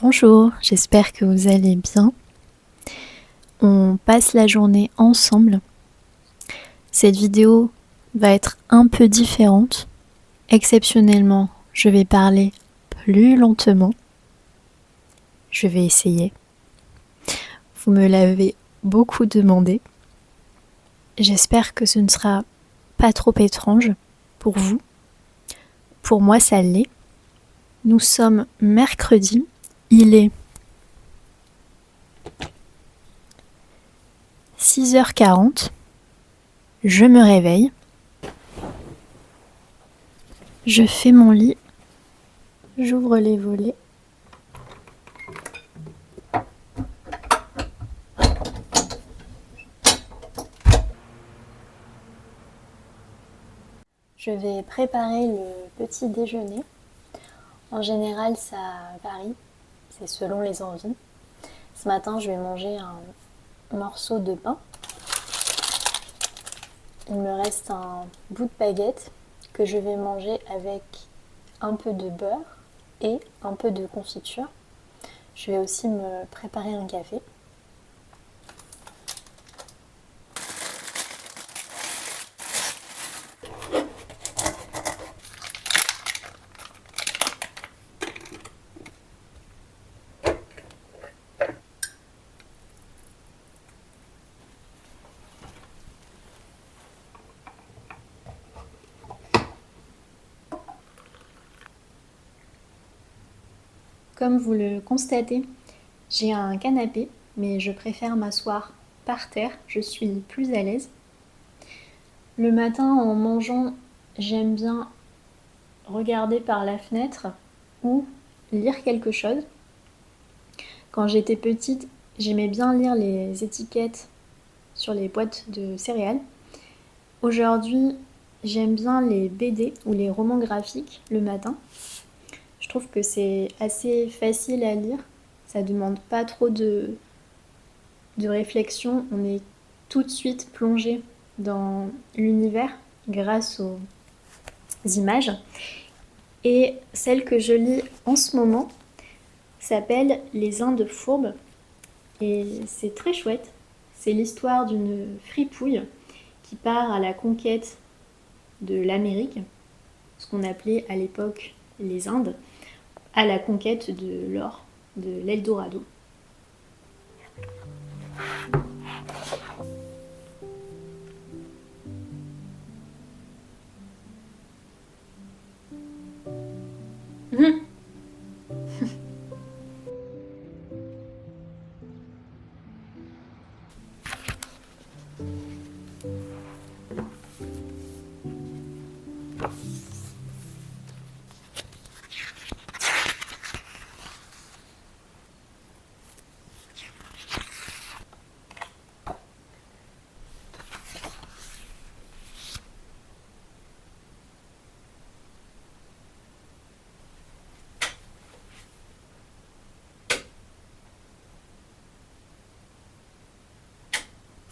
Bonjour, j'espère que vous allez bien. On passe la journée ensemble. Cette vidéo va être un peu différente. Exceptionnellement, je vais parler plus lentement. Je vais essayer. Vous me l'avez beaucoup demandé. J'espère que ce ne sera pas trop étrange pour vous. Pour moi, ça l'est. Nous sommes mercredi. Il est 6h40. Je me réveille. Je fais mon lit. J'ouvre les volets. Je vais préparer le petit déjeuner. En général, ça varie, c'est selon les envies. Ce matin, je vais manger un morceau de pain. Il me reste un bout de baguette que je vais manger avec un peu de beurre et un peu de confiture. Je vais aussi me préparer un café. Comme vous le constatez, j'ai un canapé, mais je préfère m'asseoir par terre, je suis plus à l'aise. Le matin, en mangeant, j'aime bien regarder par la fenêtre ou lire quelque chose. Quand j'étais petite, j'aimais bien lire les étiquettes sur les boîtes de céréales. Aujourd'hui, j'aime bien les BD ou les romans graphiques le matin. Je trouve que c'est assez facile à lire. Ça demande pas trop de réflexion. On est tout de suite plongé dans l'univers grâce aux images. Et celle que je lis en ce moment s'appelle Les Indes fourbes. Et c'est très chouette. C'est l'histoire d'une fripouille qui part à la conquête de l'Amérique, ce qu'on appelait à l'époque les Indes, à la conquête de l'or, de l'Eldorado. Mmh.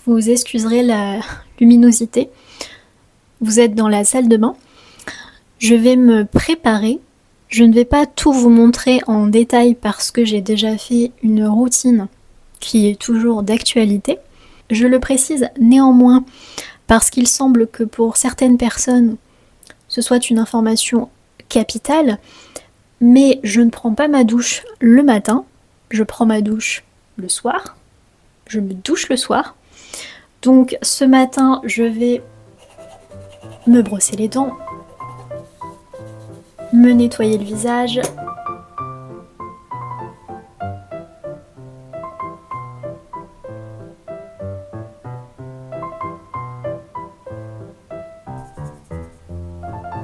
Vous excuserez la luminosité. Vous êtes dans la salle de bain. Je vais me préparer. Je ne vais pas tout vous montrer en détail parce que j'ai déjà fait une routine qui est toujours d'actualité. Je le précise néanmoins parce qu'il semble que pour certaines personnes, ce soit une information capitale, mais je ne prends pas ma douche le matin, je prends ma douche le soir, je me douche le soir. Donc ce matin, je vais me brosser les dents, me nettoyer le visage,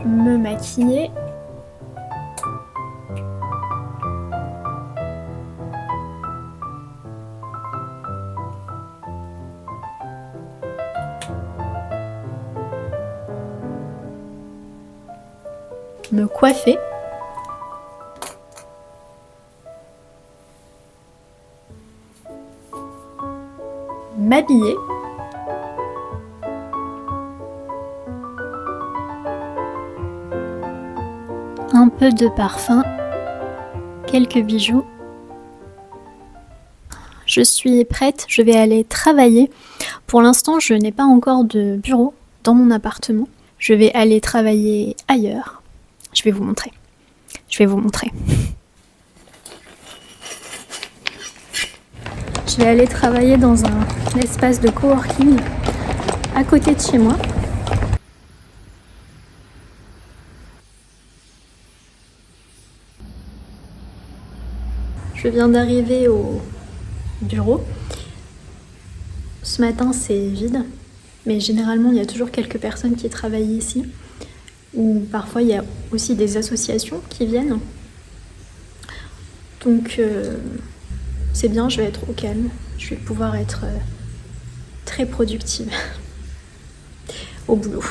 me maquiller, me coiffer, m'habiller, un peu de parfum, quelques bijoux je suis prête, je vais aller travailler. Pour l'instant, je n'ai pas encore de bureau dans mon appartement. Je vais aller travailler ailleurs. Je vais vous montrer. Je vais vous montrer. Je vais aller travailler dans un espace de coworking à côté de chez moi. Je viens d'arriver au bureau. Ce matin, c'est vide, mais généralement, il y a toujours quelques personnes qui travaillent ici. Ou parfois, il y a aussi des associations qui viennent. Donc, c'est bien, je vais être au calme. Je vais pouvoir être très productive au boulot.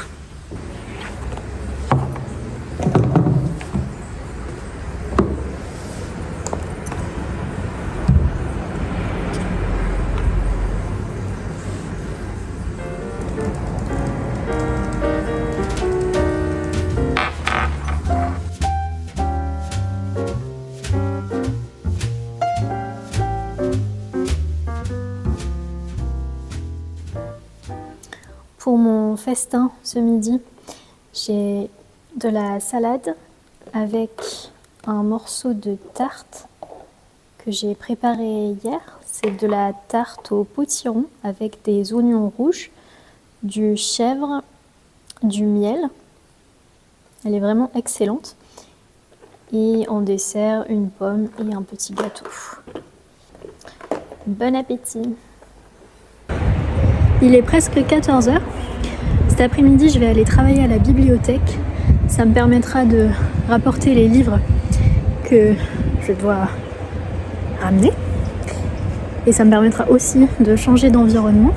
Pour mon festin ce midi, j'ai de la salade avec un morceau de tarte que j'ai préparé hier. C'est de la tarte au potiron avec des oignons rouges, du chèvre, du miel. Elle est vraiment excellente. Et en dessert, une pomme et un petit gâteau. Bon appétit! Il est presque 14h. Cet après-midi, je vais aller travailler à la bibliothèque. Ça me permettra de rapporter les livres que je dois ramener. Et ça me permettra aussi de changer d'environnement.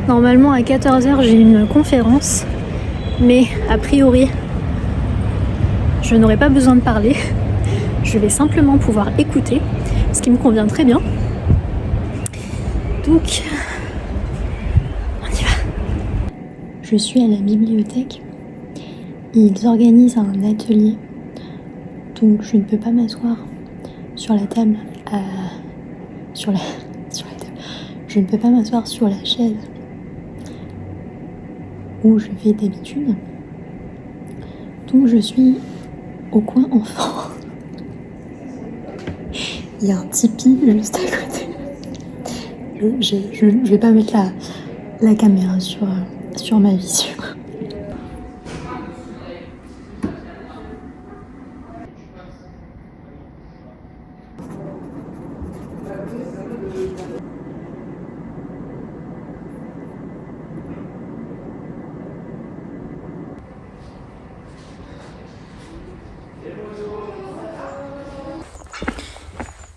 Normalement, à 14h, j'ai une conférence. Mais a priori, je n'aurai pas besoin de parler. Je vais simplement pouvoir écouter, ce qui me convient très bien. Donc, on y va. Je suis à la bibliothèque. Ils organisent un atelier. Donc, je ne peux pas m'asseoir sur la table. Sur la table. Je ne peux pas m'asseoir sur la chaise où je vais d'habitude. Donc, je suis au coin enfant. Il y a un tipi juste à côté. Je vais pas mettre la caméra sur ma vision.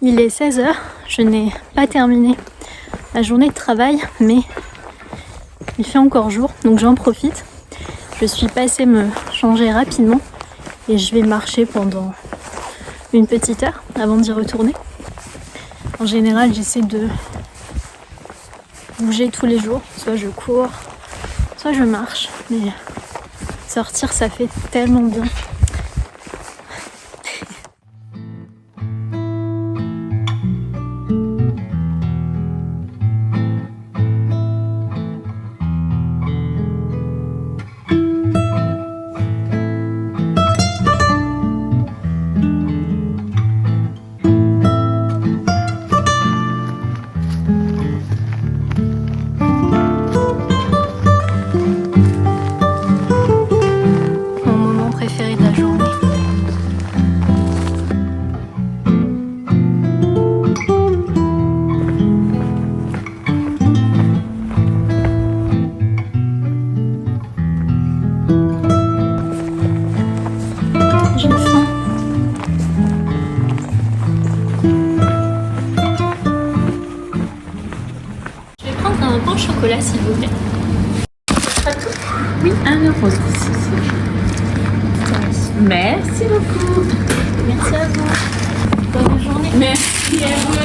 Il est 16h, je n'ai pas terminé la journée de travail, mais il fait encore jour, donc j'en profite. Je suis passée me changer rapidement et je vais marcher pendant une petite heure avant d'y retourner. En général, j'essaie de bouger tous les jours, soit je cours, soit je marche, mais sortir ça fait tellement bien. Chocolat s'il vous plaît. Oui, 1 euro. Merci beaucoup. Merci à vous. Bonne journée. Merci à vous.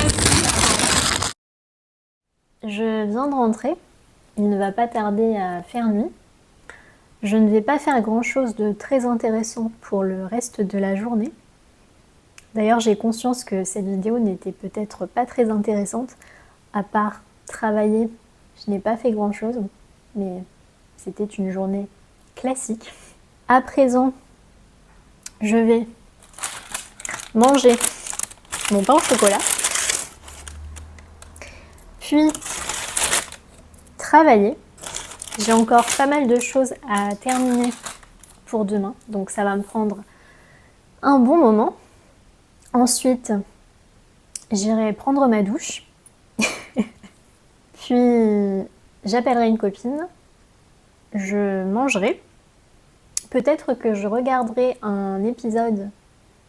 Je viens de rentrer. Il ne va pas tarder à faire nuit. Je ne vais pas faire grand chose de très intéressant pour le reste de la journée. D'ailleurs, j'ai conscience que cette vidéo n'était peut-être pas très intéressante À part travailler, je n'ai pas fait grand chose, mais c'était une journée classique. À présent, je vais manger mon pain au chocolat, puis travailler. J'ai encore pas mal de choses à terminer pour demain, donc ça va me prendre un bon moment. Ensuite, j'irai prendre ma douche, puis j'appellerai une copine, je mangerai. Peut-être que je regarderai un épisode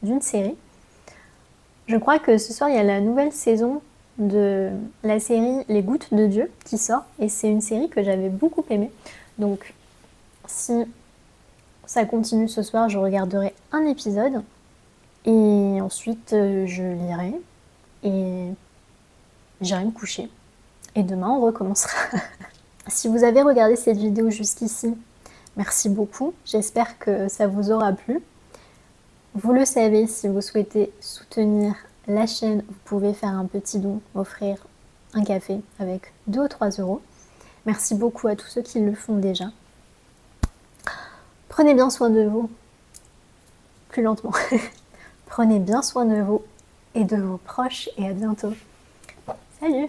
d'une série. Je crois que ce soir, il y a la nouvelle saison de la série Les Gouttes de Dieu qui sort, et c'est une série que j'avais beaucoup aimée. Donc, si ça continue ce soir, je regarderai un épisode, et ensuite je lirai, et j'irai me coucher. Et demain, on recommencera. Si vous avez regardé cette vidéo jusqu'ici, merci beaucoup. J'espère que ça vous aura plu. Vous le savez, si vous souhaitez soutenir la chaîne, vous pouvez faire un petit don, offrir un café avec 2 ou 3 euros. Merci beaucoup à tous ceux qui le font déjà. Prenez bien soin de vous. Plus lentement. Prenez bien soin de vous et de vos proches, et à bientôt. Salut!